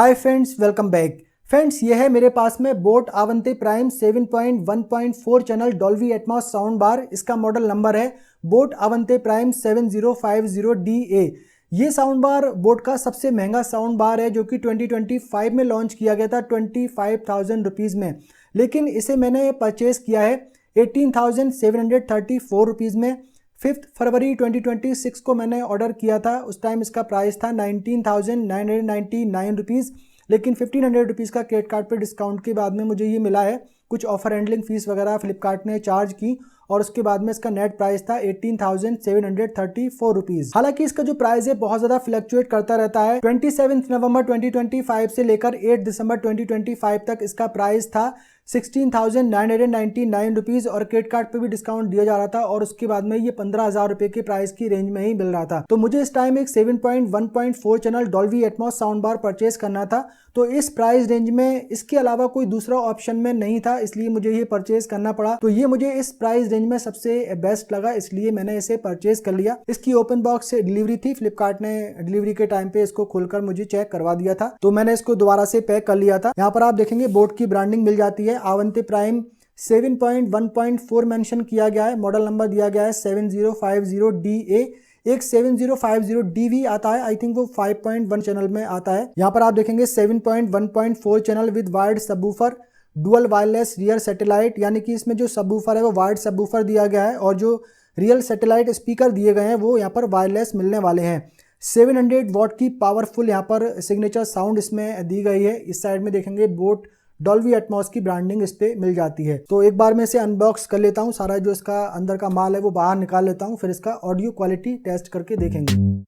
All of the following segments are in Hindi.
Hi friends, welcome back. Friends, ये है मेरे पास में boat Avanti prime 7.1.4 channel Dolby Atmos sound bar. इसका मॉडल नंबर है बोट अवंती प्राइम 7050DA। ये साउंड बार बोट का सबसे महंगा साउंड बार है जो कि 2025 में लॉन्च किया गया था 25,000 रुपीज़ में, लेकिन इसे मैंने परचेज किया है 18,734 रुपीज़ में। 5 फरवरी 2026 को मैंने ऑर्डर किया था। उस टाइम इसका प्राइस था 19,999 रुपीज़, लेकिन 1,500 रुपीज़ का क्रेडिट कार्ड पे डिस्काउंट के बाद में मुझे ये मिला है। कुछ ऑफर हैंडलिंग फीस वगैरह फ्लिपकार्ट ने चार्ज की और उसके बाद में इसका नेट प्राइस था 18,734 रुपीज़। हालांकि इसका जो प्राइस है बहुत ज़्यादा फ्लक्चुएट करता रहता है। 27 नवंबर 2025 से लेकर 8 दिसंबर 2025 तक इसका प्राइस था 16,999 रुपीज़ और क्रेडिट कार्ड पे भी डिस्काउंट दिया जा रहा था और उसके बाद में ये 15,000 रुपए के प्राइस की रेंज में ही मिल रहा था। तो मुझे इस टाइम एक 7.1.4 channel Dolby Atmos sound bar purchase करना था। तो इस प्राइस रेंज में इसके अलावा कोई दूसरा ऑप्शन में नहीं था, इसलिए मुझे ये परचेज करना पड़ा। तो ये मुझे इस प्राइस रेंज में सबसे बेस्ट लगा, इसलिए मैंने इसे परचेज कर लिया। इसकी ओपन बॉक्स से डिलीवरी थी, फ्लिपकार्ट ने डिलीवरी के टाइम पे इसको खोलकर मुझे चेक करवा दिया था, तो मैंने इसको दोबारा से पैक कर लिया था। यहाँ पर आप देखेंगे बोट की ब्रांडिंग मिल जाती है, अवंती प्राइम 7.1.4 मेंशन किया गया है। मॉडल नंबर दिया गया है 7050DA। एक 7050DV आता है, आई थिंक वो 5.1 चैनल में आता है। यहाँ पर आप देखेंगे 7.1.4 channel with wired subwoofer, dual wireless rear satellite, यानी कि इसमें जो सबवूफर है वो वायर्ड सबवूफर दिया गया है और जो रियल सैटेलाइट स्पीकर दिए गए हैं वो यहाँ पर वायरलेस मिलने वाले हैं। 700 वॉट की पावरफुल यहाँ पर सिग्नेचर साउंड इसमें दी गई है। इस साइड में देखेंगे बोट डॉल्बी एटमॉस की ब्रांडिंग इस पे मिल जाती है। तो एक बार मैं इसे अनबॉक्स कर लेता हूँ, सारा जो इसका अंदर का माल है वो बाहर निकाल लेता हूँ, फिर इसका ऑडियो क्वालिटी टेस्ट करके देखेंगे।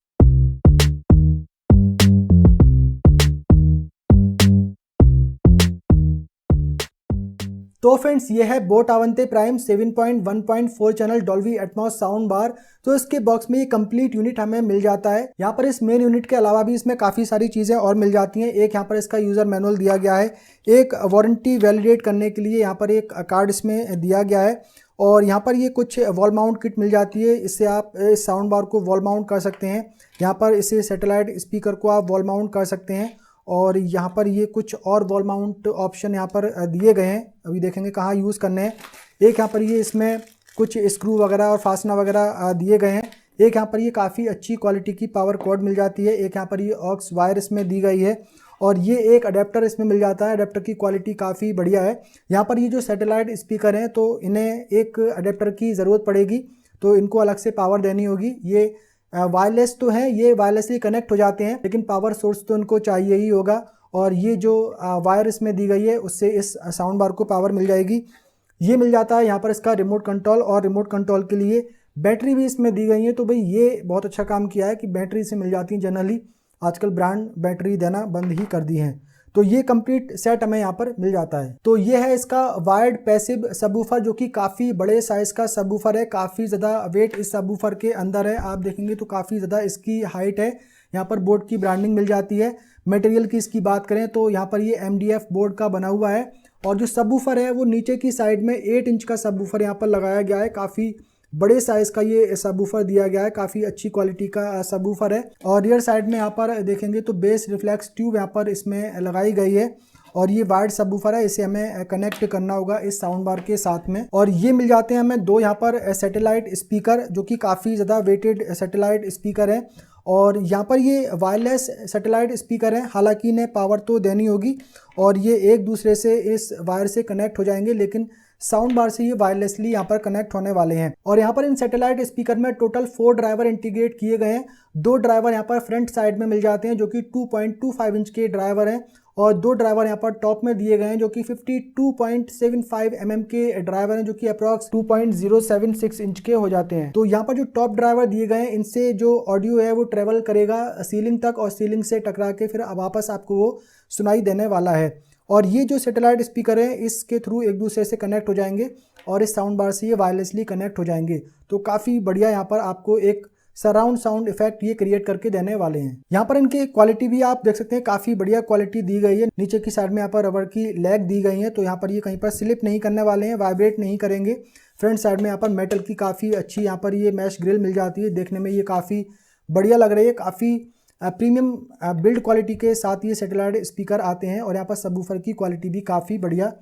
तो फ्रेंड्स, ये है boat Avanti prime 7.1.4 channel Dolby Atmos sound bar. तो इसके बॉक्स में ये कंप्लीट यूनिट हमें मिल जाता है। यहाँ पर इस मेन यूनिट के अलावा भी इसमें काफ़ी सारी चीज़ें और मिल जाती हैं। एक यहाँ पर इसका यूज़र मैनुअल दिया गया है, एक वारंटी वैलिडेट करने के लिए यहाँ पर एक कार्ड इसमें दिया गया है और यहाँ पर ये कुछ वॉल माउंट किट मिल जाती है। इससे आप इस साउंड बार को वॉल माउंट कर सकते हैं। यहाँ पर इसे सैटेलाइट स्पीकर को आप वॉल माउंट कर सकते हैं और यहाँ पर ये कुछ और वॉल माउंट ऑप्शन यहाँ पर दिए गए हैं, अभी देखेंगे कहाँ यूज़ करने हैं। एक यहाँ पर ये इसमें कुछ स्क्रू वगैरह और फास्टनर वगैरह दिए गए हैं। एक यहाँ पर ये काफ़ी अच्छी क्वालिटी की पावर कॉर्ड मिल जाती है। एक यहाँ पर ये ऑक्स वायर इसमें दी गई है और ये एक अडेप्टर इसमें मिल जाता है। अडेप्टर की क्वालिटी काफ़ी बढ़िया है। यहाँ पर ये जो सैटेलाइट स्पीकर हैं तो इन्हें एक अडेप्टर की ज़रूरत पड़ेगी, तो इनको अलग से पावर देनी होगी। ये वायरलेस तो है, ये वायरलेसली कनेक्ट हो जाते हैं, लेकिन पावर सोर्स तो इनको चाहिए ही होगा और ये जो वायर इसमें दी गई है उससे इस साउंड बार को पावर मिल जाएगी। ये मिल जाता है यहाँ पर इसका रिमोट कंट्रोल और रिमोट कंट्रोल के लिए बैटरी भी इसमें दी गई है। तो भाई ये बहुत अच्छा काम किया है कि बैटरी से मिल जाती है। जनरली आजकल ब्रांड बैटरी देना बंद ही कर दी है। तो ये कंप्लीट सेट हमें यहाँ पर मिल जाता है। तो ये है इसका वायर्ड पैसिव सबवूफर जो कि काफ़ी बड़े साइज़ का सबवूफर है। काफ़ी ज़्यादा वेट इस सबवूफर के अंदर है, आप देखेंगे तो काफ़ी ज़्यादा इसकी हाइट है। यहाँ पर बोट की ब्रांडिंग मिल जाती है। मटेरियल की इसकी बात करें तो यहाँ पर ये MDF बोर्ड का बना हुआ है और जो सबवूफर है वो नीचे की साइड में 8 इंच का सबवूफर यहाँ पर लगाया गया है। काफ़ी बड़े साइज का ये सबवूफर दिया गया है, काफ़ी अच्छी क्वालिटी का सबवूफर है। और रियर साइड में यहाँ पर देखेंगे तो बेस रिफ्लेक्स ट्यूब यहाँ पर इसमें लगाई गई है और ये वायर्ड सबवूफर है, इसे हमें कनेक्ट करना होगा इस साउंड बार के साथ में। और ये मिल जाते हैं हमें दो यहाँ पर सैटेलाइट स्पीकर जो कि काफ़ी ज़्यादा वेटेड सैटेलाइट स्पीकर है और यहाँ पर ये वायरलेस सैटेलाइट स्पीकर है। हालांकि इन्हें पावर तो देनी होगी और ये एक दूसरे से इस वायर से कनेक्ट हो जाएंगे, लेकिन साउंड बार से ये वायरलेसली यहाँ पर कनेक्ट होने वाले हैं। और यहाँ पर इन सैटेलाइट स्पीकर में टोटल 4 ड्राइवर इंटीग्रेट किए गए हैं। 2 ड्राइवर यहाँ पर फ्रंट साइड में मिल जाते हैं जो कि 2.25 इंच के ड्राइवर हैं और 2 ड्राइवर यहाँ पर टॉप में दिए गए हैं जो कि 52.75 mm के ड्राइवर हैं जो कि अप्रॉक्स 2.076 इंच के हो जाते हैं। तो यहाँ पर जो टॉप ड्राइवर दिए गए हैं इनसे जो ऑडियो है वो ट्रेवल करेगा सीलिंग तक और सीलिंग से टकरा के फिर वापस आपको वो सुनाई देने वाला है। और ये जो सैटेलाइट स्पीकर है इसके थ्रू एक दूसरे से कनेक्ट हो जाएंगे और इस साउंड बार से ये वायरलेसली कनेक्ट हो जाएंगे। तो काफ़ी बढ़िया यहाँ पर आपको एक सराउंड साउंड इफेक्ट ये क्रिएट करके देने वाले हैं। यहाँ पर इनकी क्वालिटी भी आप देख सकते हैं, काफ़ी बढ़िया क्वालिटी दी गई है। नीचे की साइड में यहाँ पर रबर की लेग दी गई है, तो यहाँ पर ये कहीं पर स्लिप नहीं करने वाले हैं, वाइब्रेट नहीं करेंगे। फ्रंट साइड में यहाँ पर मेटल की काफ़ी अच्छी यहाँ पर ये मैश ग्रिल मिल जाती है, देखने में ये काफ़ी बढ़िया लग रही है, काफ़ी प्रीमियम बिल्ड क्वालिटी के साथ ये सैटेलाइट स्पीकर आते हैं और यहाँ पर सबवूफर की क्वालिटी भी काफ़ी बढ़िया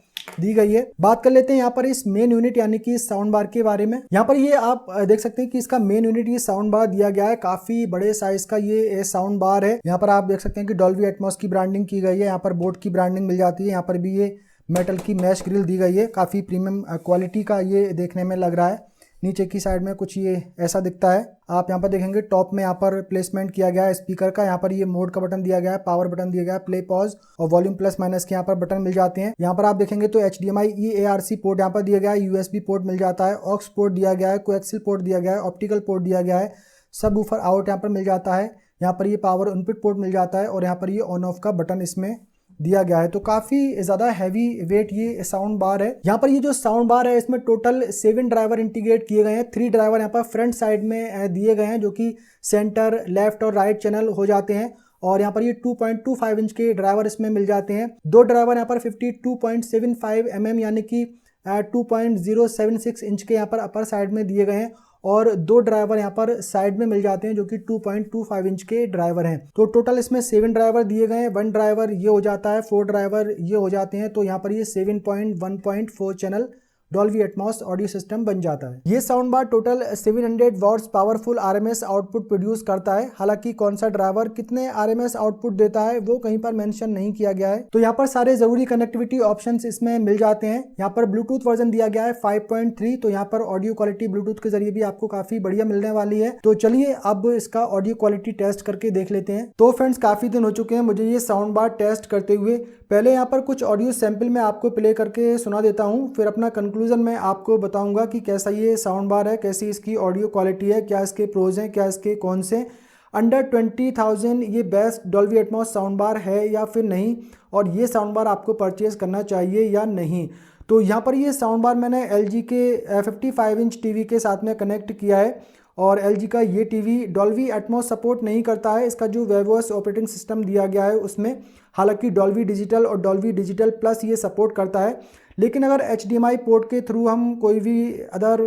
दी गई है। बात कर लेते हैं यहाँ पर इस मेन यूनिट यानी कि साउंड बार के बारे में। यहाँ पर ये आप देख सकते हैं कि इसका मेन यूनिट ये साउंड बार दिया गया है, काफ़ी बड़े साइज का ये साउंड बार है। यहाँ पर आप देख सकते हैं कि डॉल्बी एटमॉस की ब्रांडिंग की गई है, यहाँ पर बोट की ब्रांडिंग मिल जाती है, यहाँ पर भी ये मेटल की मैश ग्रिल दी गई है, काफ़ी प्रीमियम क्वालिटी का ये देखने में लग रहा है। नीचे की साइड में कुछ ये ऐसा दिखता है। आप यहाँ पर देखेंगे टॉप में यहाँ पर प्लेसमेंट किया गया है स्पीकर का, यहाँ पर ये मोड का बटन दिया गया है, पावर बटन दिया गया है, प्ले पॉज और वॉल्यूम प्लस माइनस के यहाँ पर बटन मिल जाते हैं। यहाँ पर आप देखेंगे तो HDMI EARC पोर्ट यहाँ पर दिया गया है, USB पोर्ट मिल जाता है, ऑक्स पोर्ट दिया गया है, कोएक्सियल पोर्ट दिया गया है, ऑप्टिकल पोर्ट दिया गया है, सबवूफर आउट यहाँ पर मिल जाता है, यहाँ पर ये पावर इनपुट पोर्ट मिल जाता है और यहाँ पर ये ऑन ऑफ का बटन इसमें दिया गया है। तो काफ़ी ज़्यादा हैवी वेट ये साउंड बार है। यहाँ पर ये जो साउंड बार है इसमें टोटल 7 ड्राइवर इंटीग्रेट किए गए हैं। 3 ड्राइवर यहाँ पर फ्रंट साइड में दिए गए हैं जो कि सेंटर, लेफ्ट और राइट चैनल हो जाते हैं और यहाँ पर ये 2.25 इंच के ड्राइवर इसमें मिल जाते हैं। 2 ड्राइवर यहाँ पर 52.75 mm यानी कि 2.076 इंच के यहाँ पर अपर साइड में दिए गए हैं और 2 ड्राइवर यहाँ पर साइड में मिल जाते हैं जो कि 2.25 इंच के ड्राइवर हैं। तो टोटल इसमें 7 ड्राइवर दिए गए हैं, 1 ड्राइवर ये हो जाता है, 4 ड्राइवर ये हो जाते हैं। तो यहाँ पर ये 7.1.4 channel Dolby Atmos audio system बन जाता है। ये sound bar total 700 watts powerful RMS output produce करता है। हालांकि कौन सा ड्राइवर कितने RMS आउटपुट देता है वो कहीं पर मेंशन नहीं किया गया है। तो यहाँ पर सारे जरूरी कनेक्टिविटी ऑप्शंस इसमें मिल जाते हैं। यहाँ पर ब्लूटूथ वर्जन दिया गया है 5.3, तो यहाँ पर ऑडियो क्वालिटी ब्लूटूथ के जरिए भी आपको काफी बढ़िया मिलने वाली है। तो चलिए अब इसका ऑडियो क्वालिटी टेस्ट करके देख लेते हैं। तो फ्रेंड्स काफी दिन हो चुके हैं मुझे ये साउंड बार टेस्ट करते हुए। पहले यहाँ पर कुछ ऑडियो सैंपल मैं आपको प्ले करके सुना देता हूँ, फिर अपना कंक्लूजन में आपको बताऊंगा कि कैसा ये साउंड बार है, कैसी इसकी ऑडियो क्वालिटी है, क्या इसके प्रोज हैं, क्या इसके कौन से। अंडर 20,000 ये best Dolby Atmos sound bar है या फिर नहीं, और ये साउंड बार आपको परचेज करना चाहिए या नहीं। तो यहाँ पर ये साउंड बार मैंने LG के 55 इंच TV के साथ में कनेक्ट किया है और LG का ये टीवी डॉल्बी एटमॉस सपोर्ट नहीं करता है। इसका जो वेवोस ऑपरेटिंग सिस्टम दिया गया है उसमें, हालांकि डॉल्बी डिजिटल और डॉल्बी डिजिटल प्लस ये सपोर्ट करता है। लेकिन अगर HDMI पोर्ट के थ्रू हम कोई भी अदर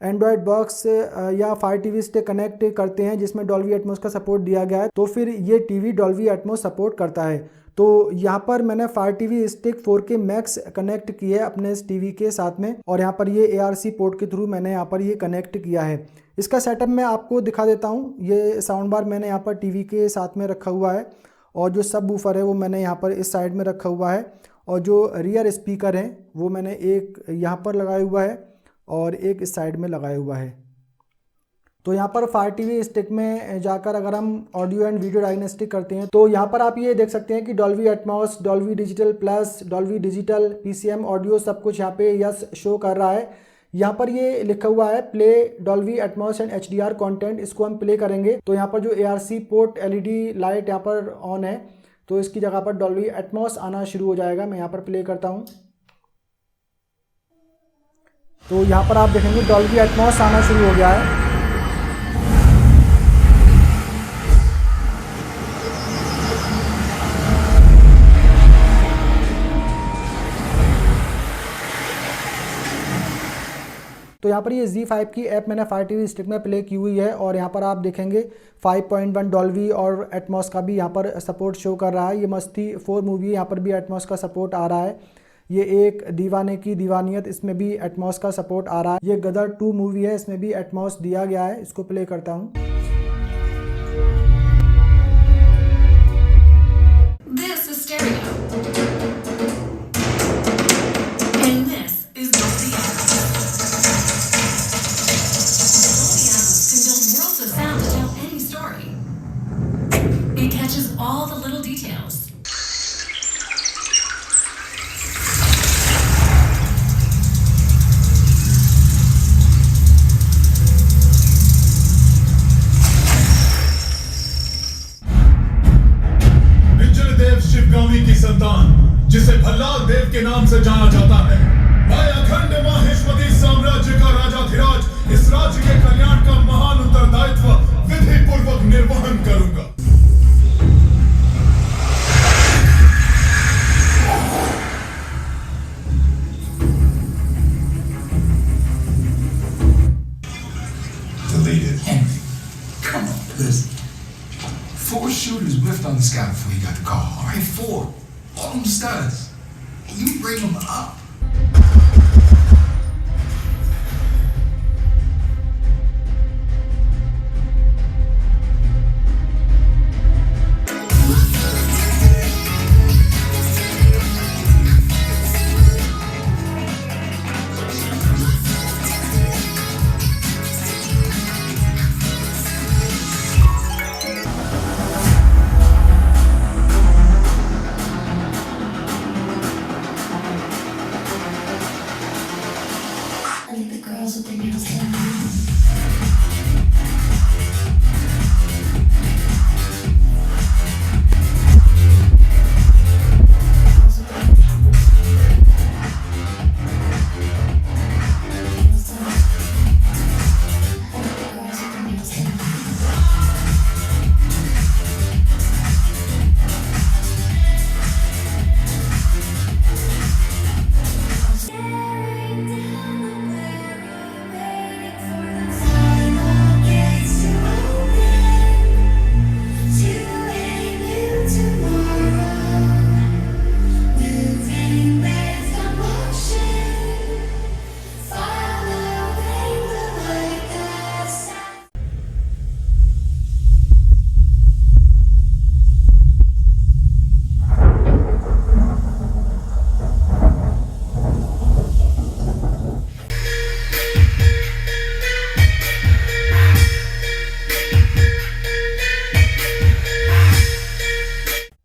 एंड्रॉयड बॉक्स या फायर TV स्टिक कनेक्ट करते हैं जिसमें डॉल्बी एटमॉस का सपोर्ट दिया गया है, तो फिर ये टीवी डॉल्बी एटमॉस सपोर्ट करता है। तो यहाँ पर मैंने fire TV stick 4K max connect की है अपने इस टीवी के साथ में और यहाँ पर ये ARC पोर्ट के थ्रू मैंने यहाँ पर ये कनेक्ट किया है। इसका सेटअप मैं आपको दिखा देता हूँ। ये साउंड बार मैंने यहाँ पर टीवी के साथ में रखा हुआ है और जो सब वूफर है वो मैंने यहाँ पर इस साइड में रखा हुआ है और जो रियर स्पीकर हैं वो मैंने एक यहाँ पर लगाया हुआ है और एक इस साइड में लगाया हुआ है। तो यहाँ पर फायर TV स्टिक में जाकर अगर हम ऑडियो एंड वीडियो डायग्नोस्टिक करते हैं तो यहाँ पर आप ये देख सकते हैं कि Dolby Atmos, Dolby digital plus, Dolby digital, PCM audio सब कुछ यहाँ पे यस शो कर रहा है। यहाँ पर ये लिखा हुआ है play Dolby Atmos and HDR content. इसको हम प्ले करेंगे तो यहाँ पर जो ARC पोर्ट LED लाइट यहाँ पर ऑन है तो इसकी जगह पर डॉल्बी एटमॉस आना शुरू हो जाएगा। मैं यहाँ पर प्ले करता हूँ तो यहाँ पर आप देखेंगे डॉल्बी एटमॉस आना शुरू हो गया है। तो यहाँ पर ये Z5 की ऐप मैंने फायर TV स्टिक में प्ले की हुई है और यहाँ पर आप देखेंगे 5.1 डॉल्बी और एटमॉस का भी यहाँ पर सपोर्ट शो कर रहा है। ये मस्ती 4 मूवी है, यहाँ पर भी एटमॉस का सपोर्ट आ रहा है। ये एक दीवाने की दीवानियत, इसमें भी एटमॉस का सपोर्ट आ रहा है। ये गदर 2 मूवी है, इसमें भी एटमॉस दिया गया है। इसको प्ले करता हूँ। This is stereo. And this is Dolby Atmos. Dolby Atmos can build worlds of sound to tell any story. It catches all the little details. Sivagami की संतान जिसे भल्लाल देव के नाम से जाना जाता है, मैं अखंड माहेश्वरी साम्राज्य का राजाधिराज इस राज्य के कल्याण का महान उत्तरदायित्व विधि पूर्वक निर्वहन करूंगा। Deleted. Henry, come on, listen. 4 shooters All them studs. And you bring them up. I think the girls with their nails done.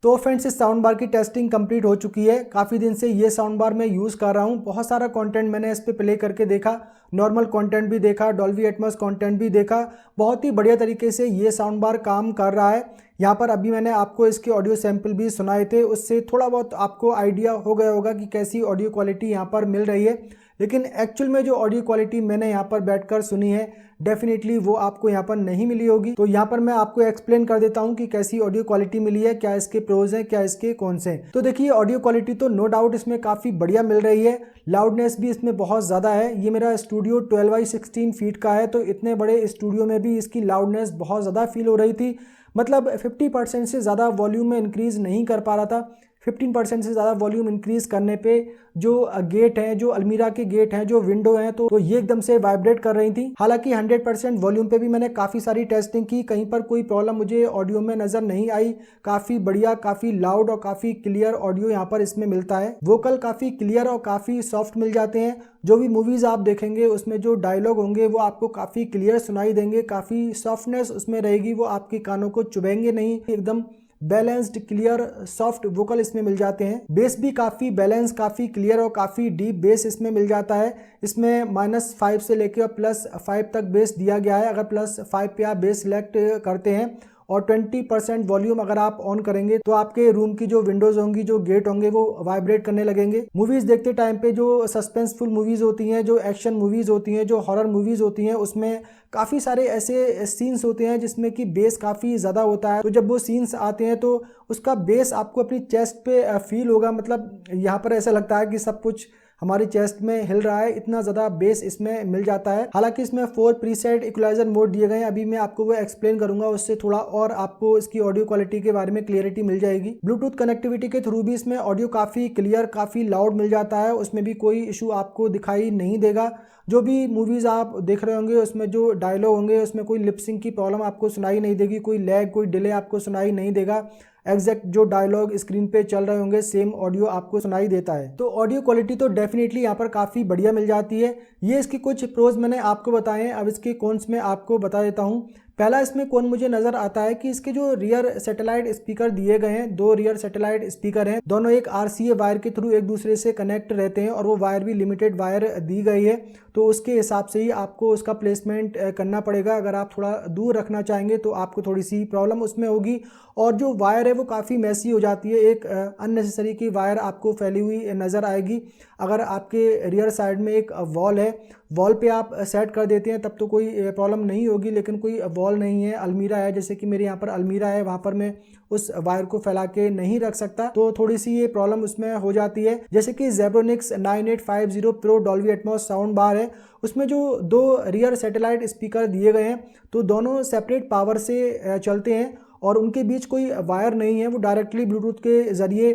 तो फ्रेंड्स, इस साउंड बार की टेस्टिंग कंप्लीट हो चुकी है। काफ़ी दिन से ये साउंड बार मैं यूज़ कर रहा हूँ। बहुत सारा कंटेंट मैंने इस पे प्ले करके देखा, नॉर्मल कंटेंट भी देखा, डॉल्बी एटमॉस कंटेंट भी देखा। बहुत ही बढ़िया तरीके से ये साउंड बार काम कर रहा है। यहाँ पर अभी मैंने आपको इसके ऑडियो सैंपल भी सुनाए थे, उससे थोड़ा बहुत आपको आइडिया हो गया होगा कि कैसी ऑडियो क्वालिटी यहाँ पर मिल रही है। लेकिन एक्चुअल में जो ऑडियो क्वालिटी मैंने यहाँ पर बैठकर सुनी है, डेफिनेटली वो आपको यहाँ पर नहीं मिली होगी। तो यहाँ पर मैं आपको एक्सप्लेन कर देता हूँ कि कैसी ऑडियो क्वालिटी मिली है, क्या इसके प्रोज हैं, क्या इसके कॉन्स हैं। तो देखिए, ऑडियो क्वालिटी तो नो डाउट इसमें काफ़ी बढ़िया मिल रही है। लाउडनेस भी इसमें बहुत ज़्यादा है। ये मेरा स्टूडियो 12x16 फीट का है, तो इतने बड़े स्टूडियो में भी इसकी लाउडनेस बहुत ज़्यादा फील हो रही थी। मतलब 50% से ज़्यादा वॉल्यूम में इंक्रीज़ नहीं कर पा रहा था। 15% से ज़्यादा वॉल्यूम इंक्रीज़ करने पे जो गेट हैं, जो अलमीरा के गेट हैं, जो विंडो हैं, तो ये एकदम से वाइब्रेट कर रही थी। हालांकि 100% वॉल्यूम पे भी मैंने काफ़ी सारी टेस्टिंग की, कहीं पर कोई प्रॉब्लम मुझे ऑडियो में नज़र नहीं आई। काफ़ी बढ़िया, काफ़ी लाउड और काफ़ी क्लियर ऑडियो यहाँ पर इसमें मिलता है। वोकल काफ़ी क्लियर और काफ़ी सॉफ्ट मिल जाते हैं। जो भी मूवीज़ आप देखेंगे उसमें जो डायलॉग होंगे वो आपको काफ़ी क्लियर सुनाई देंगे, काफ़ी सॉफ्टनेस उसमें रहेगी, वो आपके कानों को चुभेंगे नहीं। एकदम बैलेंस्ड, क्लियर, सॉफ्ट वोकल इसमें मिल जाते हैं। बेस भी काफ़ी बैलेंस, काफ़ी क्लियर और काफ़ी डीप बेस इसमें मिल जाता है। इसमें -5 से लेकर +5 तक बेस दिया गया है। अगर +5 पे आप बेस सिलेक्ट करते हैं और 20% वॉल्यूम अगर आप ऑन करेंगे तो आपके रूम की जो विंडोज होंगी, जो गेट होंगे, वो वाइब्रेट करने लगेंगे। मूवीज देखते टाइम पे जो सस्पेंसफुल मूवीज होती हैं, जो एक्शन मूवीज होती हैं, जो हॉरर मूवीज होती हैं, उसमें काफ़ी सारे ऐसे सीन्स होते हैं जिसमें कि बेस काफ़ी ज़्यादा होता है। तो जब वो सीन्स आते हैं तो उसका बेस आपको अपनी चेस्ट पे फील होगा। मतलब यहाँ पर ऐसा लगता है कि सब कुछ हमारी चेस्ट में हिल रहा है, इतना ज़्यादा बेस इसमें मिल जाता है। हालांकि इसमें 4 प्रीसेट इक्वलाइजर मोड दिए गए हैं। अभी मैं आपको वो एक्सप्लेन करूंगा, उससे थोड़ा और आपको इसकी ऑडियो क्वालिटी के बारे में क्लियरिटी मिल जाएगी। ब्लूटूथ कनेक्टिविटी के थ्रू भी इसमें ऑडियो काफ़ी क्लियर, काफ़ी लाउड मिल जाता है। उसमें भी कोई इशू आपको दिखाई नहीं देगा। जो भी मूवीज़ आप देख रहे होंगे उसमें जो डायलॉग होंगे उसमें कोई लिपसिंग की प्रॉब्लम आपको सुनाई नहीं देगी, कोई लैग, कोई डिले आपको सुनाई नहीं देगा। एग्जैक्ट जो डायलॉग स्क्रीन पे चल रहे होंगे सेम ऑडियो आपको सुनाई देता है। तो ऑडियो क्वालिटी तो डेफिनेटली यहाँ पर काफ़ी बढ़िया मिल जाती है। ये इसकी कुछ प्रोज मैंने आपको बताए हैं, अब इसके कॉन्स में आपको बता देता हूँ। पहला इसमें कौन मुझे नज़र आता है कि इसके जो रियर सैटेलाइट स्पीकर दिए गए हैं, 2 रियर सैटेलाइट स्पीकर हैं, दोनों एक RCA वायर के थ्रू एक दूसरे से कनेक्ट रहते हैं और वो वायर भी लिमिटेड वायर दी गई है। तो उसके हिसाब से ही आपको उसका प्लेसमेंट करना पड़ेगा। अगर आप थोड़ा दूर रखना चाहेंगे तो आपको थोड़ी सी प्रॉब्लम उसमें होगी। और जो वायर है वो काफ़ी मैसी हो जाती है, एक अननेसेसरी की वायर आपको फैली हुई नज़र आएगी। अगर आपके रियर साइड में एक वॉल है, वॉल पे आप सेट कर देते हैं तब तो कोई प्रॉब्लम नहीं होगी। लेकिन कोई वॉल नहीं है, अलमीरा है, जैसे कि मेरे यहाँ पर अलमीरा है, वहाँ पर मैं उस वायर को फैला के नहीं रख सकता, तो थोड़ी सी ये प्रॉब्लम उसमें हो जाती है। जैसे कि Zebronics 9850 Pro Dolby Atmos sound bar है, उसमें जो 2 रियर सैटेलाइट स्पीकर दिए गए हैं तो दोनों सेपरेट पावर से चलते हैं और उनके बीच कोई वायर नहीं है। वो डायरेक्टली ब्लूटूथ के ज़रिए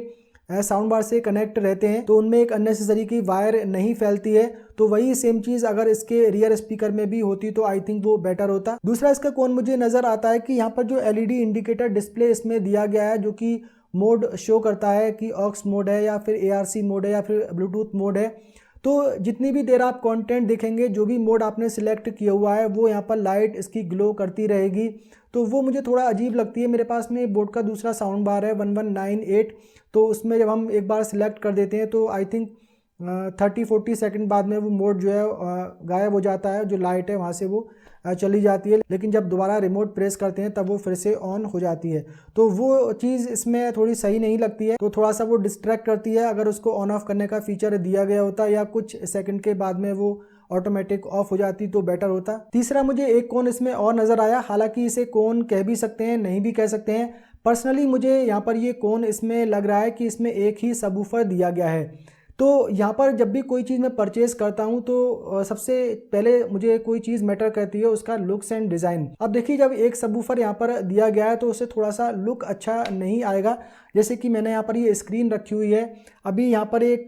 साउंड बार से कनेक्ट रहते हैं तो उनमें एक अननेसेसरी की वायर नहीं फैलती है। तो वही सेम चीज़ अगर इसके रियर स्पीकर में भी होती तो आई थिंक वो बेटर होता। दूसरा इसका कौन मुझे नज़र आता है कि यहाँ पर जो LED इंडिकेटर डिस्प्ले इसमें दिया गया है जो कि मोड शो करता है कि ऑक्स मोड है या फिर ARC मोड है या फिर ब्लूटूथ मोड है। तो जितनी भी देर आप कंटेंट देखेंगे जो भी मोड आपने सिलेक्ट किया हुआ है वो यहाँ पर लाइट इसकी ग्लो करती रहेगी। तो वो मुझे थोड़ा अजीब लगती है। मेरे पास में बोट का दूसरा साउंड बार है 1198, तो उसमें जब हम एक बार सिलेक्ट कर देते हैं तो आई थिंक 30-40 सेकंड बाद में वो मोड जो है गायब हो जाता है, जो लाइट है वहाँ से वो चली जाती है, लेकिन जब दोबारा रिमोट प्रेस करते हैं तब वो फिर से ऑन हो जाती है। तो वो चीज़ इसमें थोड़ी सही नहीं लगती है, तो थोड़ा सा वो डिस्ट्रैक्ट करती है। अगर उसको ऑन ऑफ करने का फीचर दिया गया होता या कुछ सेकंड के बाद में वो ऑटोमेटिक ऑफ हो जाती तो बेटर होता। तीसरा मुझे एक कोन इसमें और नज़र आया, हालांकि इसे कोन कह भी सकते हैं नहीं भी कह सकते हैं। पर्सनली मुझे यहाँ पर ये कोन इसमें लग रहा है कि इसमें एक ही सबवूफर दिया गया है। तो यहाँ पर जब भी कोई चीज़ मैं परचेज़ करता हूँ तो सबसे पहले मुझे कोई चीज़ मैटर करती है उसका लुक्स एंड डिज़ाइन। अब देखिए जब एक सबवूफर यहाँ पर दिया गया है तो उससे थोड़ा सा लुक अच्छा नहीं आएगा। जैसे कि मैंने यहाँ पर ये स्क्रीन रखी हुई है, अभी यहाँ पर एक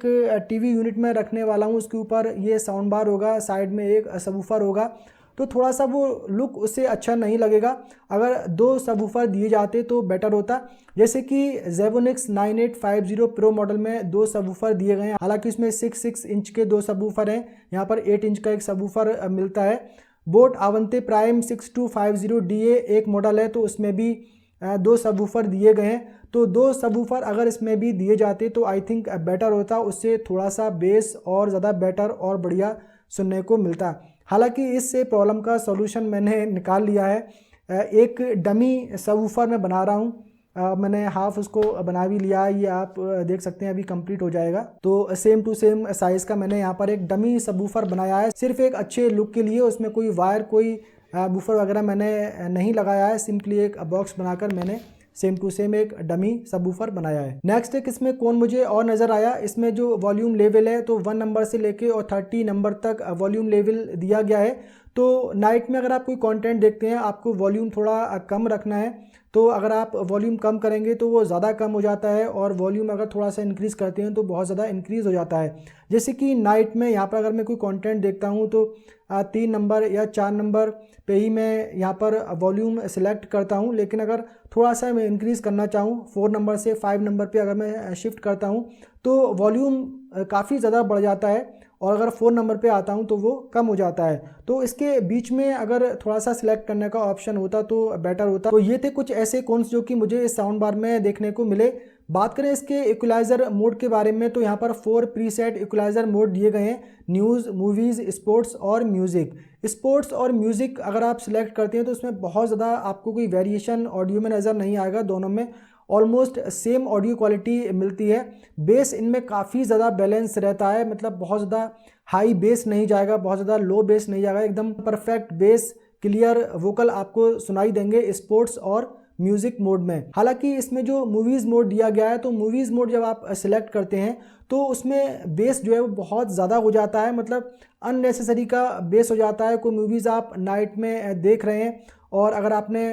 टीवी यूनिट में रखने वाला हूँ, उसके ऊपर ये साउंड बार होगा, साइड में एक सबवूफर होगा, तो थोड़ा सा वो लुक उससे अच्छा नहीं लगेगा। अगर 2 सबवूफर दिए जाते तो बेटर होता। जैसे कि Zevonix 9850 Pro मॉडल में 2 सबवूफर दिए गए हैं, हालांकि उसमें 6 इंच के 2 सबवूफर हैं, यहाँ पर 8 इंच का एक सबवूफर मिलता है। बोट आवंते प्राइम 6250DA एक मॉडल है तो उसमें भी 2 सबवूफर दिए गए हैं। तो 2 सबवूफर अगर इसमें भी दिए जाते तो आई थिंक बेटर होता, उससे थोड़ा सा बेस और ज़्यादा बेटर और बढ़िया सुनने को मिलता। हालांकि इस प्रॉब्लम का सॉल्यूशन मैंने निकाल लिया है। एक डमी सबवूफर मैं बना रहा हूँ, मैंने हाफ उसको बना भी लिया है, ये आप देख सकते हैं अभी कंप्लीट हो जाएगा। तो सेम टू सेम साइज़ का मैंने यहाँ पर एक डमी सबवूफर बनाया है, सिर्फ एक अच्छे लुक के लिए। उसमें कोई वायर कोई बूफर वगैरह मैंने नहीं लगाया है, सिंपली एक बॉक्स बनाकर मैंने सेम टू सेम एक डमी सबवूफर बनाया है। नेक्स्ट एक इसमें कौन मुझे और नज़र आया, इसमें जो वॉल्यूम लेवल है तो 1 नंबर से लेके और 30 नंबर तक वॉल्यूम लेवल दिया गया है। तो नाइट में अगर आप कोई कंटेंट देखते हैं आपको वॉल्यूम थोड़ा कम रखना है, तो अगर आप वॉल्यूम कम करेंगे तो वो ज़्यादा कम हो जाता है, और वॉल्यूम अगर थोड़ा सा इंक्रीज़ करते हैं तो बहुत ज़्यादा इंक्रीज़ हो जाता है। जैसे कि नाइट में यहाँ पर अगर मैं कोई कंटेंट देखता हूँ तो 3 नंबर या 4 नंबर पे ही मैं यहाँ पर वॉल्यूम सेलेक्ट करता हूँ, लेकिन अगर थोड़ा सा मैं इंक्रीज़ करना चाहूँ 4 नंबर से 5 नंबर पे अगर मैं शिफ्ट करता हूँ तो वॉल्यूम काफ़ी ज़्यादा बढ़ जाता है, और अगर 4 नंबर पे आता हूँ तो वो कम हो जाता है। तो इसके बीच में अगर थोड़ा सा सिलेक्ट करने का ऑप्शन होता तो बेटर होता। तो ये थे कुछ ऐसे कॉन्स जो कि मुझे इस साउंड बार में देखने को मिले। बात करें इसके इक्वलाइज़र मोड के बारे में तो यहाँ पर 4 प्रीसेट इक्वलाइज़र मोड दिए गए हैं, न्यूज़, मूवीज़, स्पोर्ट्स और म्यूज़िक। स्पोर्ट्स और म्यूज़िक अगर आप सिलेक्ट करते हैं तो उसमें बहुत ज़्यादा आपको कोई वेरिएशन ऑडियो में नज़र नहीं आएगा, दोनों में ऑलमोस्ट सेम ऑडियो क्वालिटी मिलती है। बेस इनमें काफ़ी ज़्यादा बैलेंस रहता है, मतलब बहुत ज़्यादा हाई बेस नहीं जाएगा, बहुत ज़्यादा लो बेस नहीं जाएगा, एकदम परफेक्ट बेस क्लियर वोकल आपको सुनाई देंगे स्पोर्ट्स और म्यूज़िक मोड में। हालांकि इसमें जो मूवीज़ मोड दिया गया है तो मूवीज़ मोड जब आप सिलेक्ट करते हैं तो उसमें बेस जो है वो बहुत ज़्यादा हो जाता है, मतलब अननेसेसरी का बेस हो जाता है। कोई मूवीज़ आप नाइट में देख रहे हैं और अगर आपने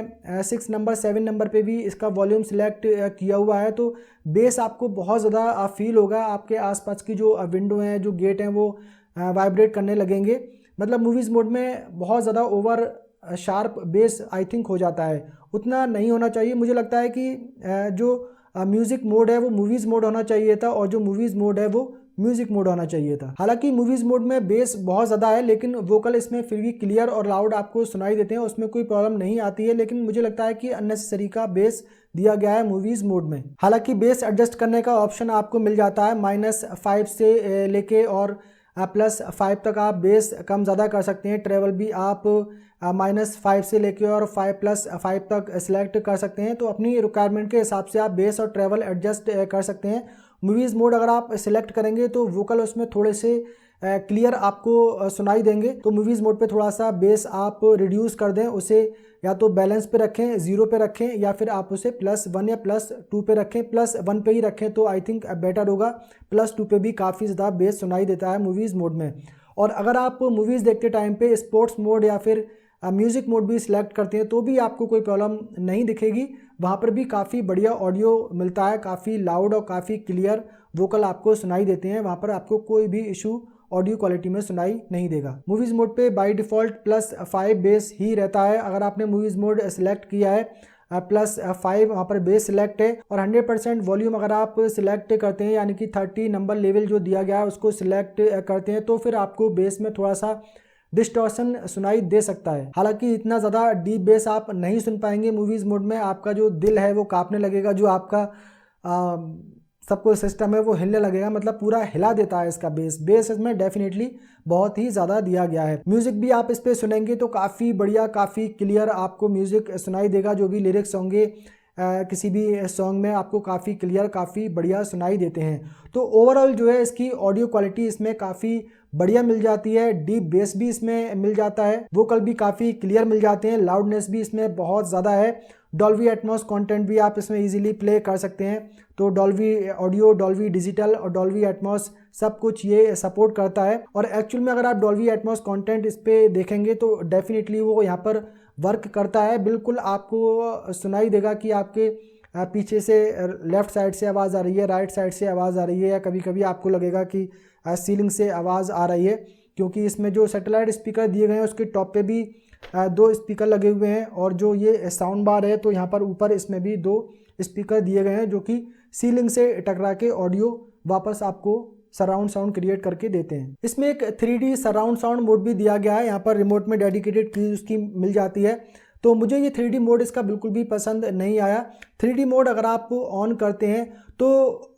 6 नंबर 7 नंबर पे भी इसका वॉल्यूम सिलेक्ट किया हुआ है तो बेस आपको बहुत ज़्यादा फील होगा, आपके आसपास की जो विंडो हैं, जो गेट हैं वो वाइब्रेट करने लगेंगे। मतलब मूवीज़ मोड में बहुत ज़्यादा over sharp base I think हो जाता है, उतना नहीं होना चाहिए। मुझे लगता है कि जो म्यूज़िक मोड है वो मूवीज़ मोड होना चाहिए था और जो मूवीज़ मोड है वो म्यूज़िक मोड होना चाहिए था। हालांकि मूवीज़ मोड में बेस बहुत ज़्यादा है लेकिन वोकल इसमें फिर भी क्लियर और लाउड आपको सुनाई देते हैं, उसमें कोई प्रॉब्लम नहीं आती है। लेकिन मुझे लगता है कि अननेसेसरी का बेस दिया गया है मूवीज़ मोड में। हालांकि बेस एडजस्ट करने का ऑप्शन आपको मिल जाता है, -5 से लेके और +5 तक आप बेस कम ज़्यादा कर सकते हैं। ट्रेवल भी आप -5 से लेके और 5+5 तक सिलेक्ट कर सकते हैं। तो अपनी रिक्वायरमेंट के हिसाब से आप बेस और ट्रेवल एडजस्ट कर सकते हैं। मूवीज़ मोड अगर आप सिलेक्ट करेंगे तो वोकल उसमें थोड़े से क्लियर आपको सुनाई देंगे। तो मूवीज़ मोड पे थोड़ा सा बेस आप रिड्यूस कर दें, उसे या तो बैलेंस पे रखें, 0 पे रखें, या फिर आप उसे +1 या +2 पे रखें। +1 पे ही रखें तो आई थिंक बेटर होगा, +2 पे भी काफ़ी ज़्यादा बेस सुनाई देता है मूवीज़ मोड में। और अगर आप मूवीज़ देखते टाइम पे स्पोर्ट्स मोड या फिर म्यूज़िक मोड भी सिलेक्ट करते हैं तो भी आपको कोई प्रॉब्लम नहीं दिखेगी। वहाँ पर भी काफ़ी बढ़िया ऑडियो मिलता है, काफ़ी लाउड और काफ़ी क्लियर वोकल आपको सुनाई देते हैं। वहाँ पर आपको कोई भी इशू ऑडियो क्वालिटी में सुनाई नहीं देगा। मूवीज़ मोड पे बाय डिफ़ॉल्ट +5 बेस ही रहता है। अगर आपने मूवीज़ मोड सेलेक्ट किया है +5 वहाँ पर बेस सिलेक्ट है, और 100% वॉल्यूम अगर आप सिलेक्ट करते हैं यानी कि 30 नंबर लेवल जो दिया गया है उसको सिलेक्ट करते हैं तो फिर आपको बेस में थोड़ा सा डिस्टॉर्शन सुनाई दे सकता है। हालांकि इतना ज़्यादा डीप बेस आप नहीं सुन पाएंगे मूवीज़ मोड में, आपका जो दिल है वो कांपने लगेगा, जो आपका सबको सिस्टम है वो हिलने लगेगा, मतलब पूरा हिला देता है इसका बेस इसमें डेफिनेटली बहुत ही ज़्यादा दिया गया है। म्यूज़िक भी आप इस पर सुनेंगे तो काफ़ी बढ़िया, काफ़ी क्लियर आपको म्यूज़िक सुनाई देगा। जो भी लिरिक्स होंगे किसी भी सॉन्ग में आपको काफ़ी क्लियर, काफ़ी बढ़िया सुनाई देते हैं। तो ओवरऑल जो है इसकी ऑडियो क्वालिटी इसमें काफ़ी बढ़िया मिल जाती है। डीप बेस भी इसमें मिल जाता है, वोकल भी काफ़ी क्लियर मिल जाते हैं, लाउडनेस भी इसमें बहुत ज़्यादा है। डॉल्बी एटमॉस कंटेंट भी आप इसमें इजीली प्ले कर सकते हैं। तो डॉल्बी ऑडियो, डॉल्बी डिजिटल और डॉल्बी एटमॉस सब कुछ ये सपोर्ट करता है। और एक्चुअल में अगर आप डॉल्बी एटमॉस कंटेंट इस पर देखेंगे तो डेफिनेटली वो यहाँ पर वर्क करता है। बिल्कुल आपको सुनाई देगा कि आपके पीछे से लेफ़्ट साइड से आवाज़ आ रही है, राइट साइड से आवाज़ आ रही है, या कभी कभी आपको लगेगा कि सीलिंग से आवाज़ आ रही है, क्योंकि इसमें जो सैटेलाइट स्पीकर दिए गए हैं उसके टॉप पे भी 2 स्पीकर लगे हुए हैं। और जो ये साउंड बार है तो यहाँ पर ऊपर इसमें भी 2 स्पीकर दिए गए हैं जो कि सीलिंग से टकरा के ऑडियो वापस आपको सराउंड साउंड क्रिएट करके देते हैं। इसमें एक 3D सराउंड साउंड मोड भी दिया गया है, यहाँ पर रिमोट में डेडिकेटेड की उसकी मिल जाती है। तो मुझे ये 3D मोड इसका बिल्कुल भी पसंद नहीं आया। 3D मोड अगर आप ऑन करते हैं तो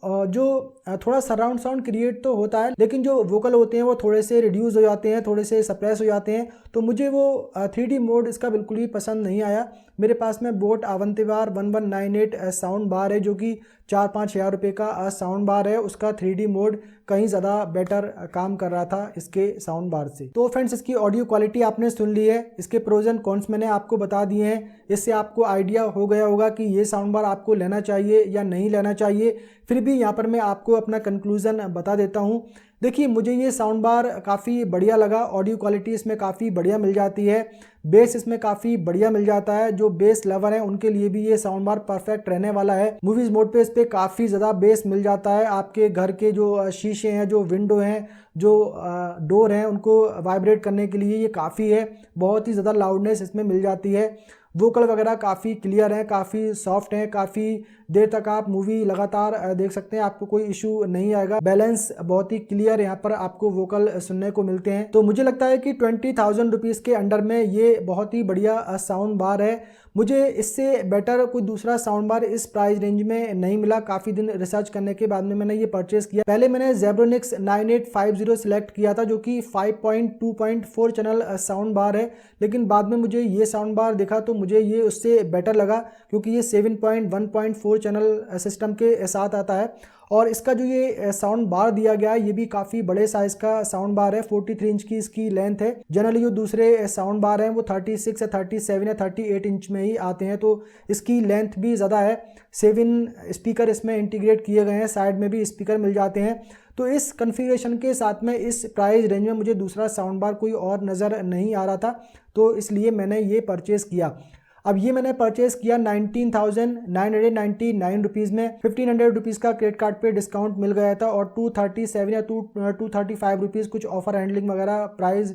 जो थोड़ा सराउंड साउंड क्रिएट तो होता है, लेकिन जो वोकल होते हैं वो थोड़े से रिड्यूस हो जाते हैं, थोड़े से सप्रेस हो जाते हैं। तो मुझे वो 3D मोड इसका बिल्कुल भी पसंद नहीं आया। मेरे पास में बोट अवंतिवार 1198 साउंड बार है जो कि 4-5 हज़ार रुपये का साउंड बार है। उसका 3D मोड कहीं ज़्यादा बेटर काम कर रहा था इसके साउंड बार से। तो फ्रेंड्स, इसकी ऑडियो क्वालिटी आपने सुन ली है, इसके प्रोज एंड कॉन्स मैंने आपको बता दिए हैं। इससे आपको आइडिया हो गया होगा कि ये साउंड बार आपको लेना चाहिए या नहीं लेना चाहिए। फिर भी यहाँ पर मैं आपको अपना कंक्लूज़न बता देता हूँ। देखिए, मुझे ये साउंड बार काफ़ी बढ़िया लगा, ऑडियो क्वालिटी इसमें काफ़ी बढ़िया मिल जाती है, बेस इसमें काफ़ी बढ़िया मिल जाता है। जो बेस लवर है उनके लिए भी ये साउंड बार परफेक्ट रहने वाला है। मूवीज़ मोड पे इस पर काफ़ी ज़्यादा बेस मिल जाता है। आपके घर के जो शीशे हैं, जो विंडो हैं, जो डोर हैं, उनको वाइब्रेट करने के लिए ये काफ़ी है। बहुत ही ज़्यादा लाउडनेस इसमें मिल जाती है। वोकल वगैरह काफ़ी क्लियर हैं, काफ़ी सॉफ्ट हैं, काफ़ी देर तक आप मूवी लगातार देख सकते हैं, आपको कोई इशू नहीं आएगा। बैलेंस बहुत ही क्लियर यहाँ पर आपको वोकल सुनने को मिलते हैं। तो मुझे लगता है कि 20,000 रुपीज़ के अंडर में ये बहुत ही बढ़िया साउंड बार है। मुझे इससे बेटर कोई दूसरा साउंड बार इस प्राइस रेंज में नहीं मिला। काफ़ी दिन रिसर्च करने के बाद में मैंने ये परचेस किया। पहले मैंने Zebronics 9850 सिलेक्ट किया था जो कि 5.2.4 चैनल साउंड बार है, लेकिन बाद में मुझे ये साउंड बार देखा तो मुझे ये उससे बेटर लगा, क्योंकि ये 7.1.4 चैनल सिस्टम के साथ आता है। और इसका जो ये साउंड बार दिया गया है ये भी काफ़ी बड़े साइज़ का साउंड बार है, 43 इंच की इसकी लेंथ है। जनरली जो दूसरे साउंड बार हैं वो 36 या 37 या 38 इंच में ही आते हैं, तो इसकी लेंथ भी ज़्यादा है। 7 स्पीकर इसमें इंटीग्रेट किए गए हैं, साइड में भी स्पीकर मिल जाते हैं। तो इस कन्फिगरेशन के साथ में इस प्राइस रेंज में मुझे दूसरा साउंड बार कोई और नज़र नहीं आ रहा था, तो इसलिए मैंने ये परचेज़ किया। अब ये मैंने परचेज़ किया 19,999 रुपीज़ में। 1,500 रुपीज़ का क्रेडिट कार्ड पे डिस्काउंट मिल गया था और 237 या 235 रुपीज़ कुछ ऑफ़र हैंडलिंग वगैरह प्राइस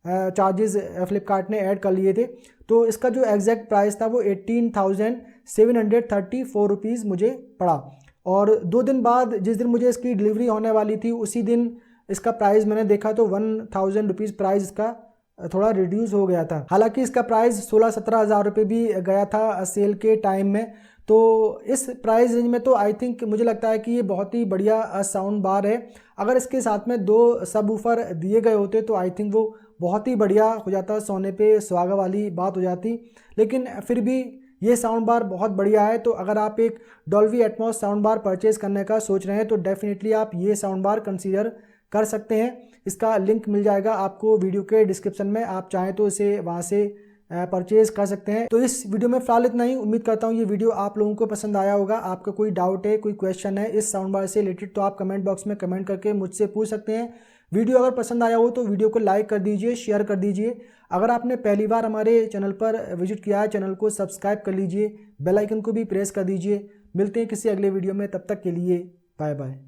चार्जेस फ्लिपकार्ट ने ऐड कर लिए थे। तो इसका जो एग्जैक्ट प्राइस था वो 18,734 रुपीज़ मुझे पड़ा। और 2 दिन बाद जिस दिन मुझे इसकी डिलीवरी होने वाली थी उसी दिन इसका प्राइस मैंने देखा तो 1,000 रुपीज़ प्राइस इसका थोड़ा रिड्यूस हो गया था। हालांकि इसका प्राइस 16-17 हज़ार रुपये भी गया था सेल के टाइम में। तो इस प्राइस रेंज में तो आई थिंक मुझे लगता है कि ये बहुत ही बढ़िया साउंड बार है। अगर इसके साथ में 2 सब वूफर दिए गए होते तो आई थिंक वो बहुत ही बढ़िया हो जाता, सोने पे सुहागा वाली बात हो जाती। लेकिन फिर भी ये साउंड बार बहुत बढ़िया है। तो अगर आप एक Dolby Atmos sound bar purchase करने का सोच रहे हैं तो डेफिनेटली आप ये साउंड बार कंसीडर कर सकते हैं। इसका लिंक मिल जाएगा आपको वीडियो के डिस्क्रिप्शन में, आप चाहें तो इसे वहाँ से परचेज़ कर सकते हैं। तो इस वीडियो में फ़िलहाल इतना ही। उम्मीद करता हूँ ये वीडियो आप लोगों को पसंद आया होगा। आपका कोई डाउट है, कोई क्वेश्चन है इस साउंड बार से रिलेटेड तो आप कमेंट बॉक्स में कमेंट करके मुझसे पूछ सकते हैं। वीडियो अगर पसंद आया हो तो वीडियो को लाइक कर दीजिए, शेयर कर दीजिए। अगर आपने पहली बार हमारे चैनल पर विजिट किया है, चैनल को सब्सक्राइब कर लीजिए, बेल आइकन को भी प्रेस कर दीजिए। मिलते हैं किसी अगले वीडियो में, तब तक के लिए बाय बाय।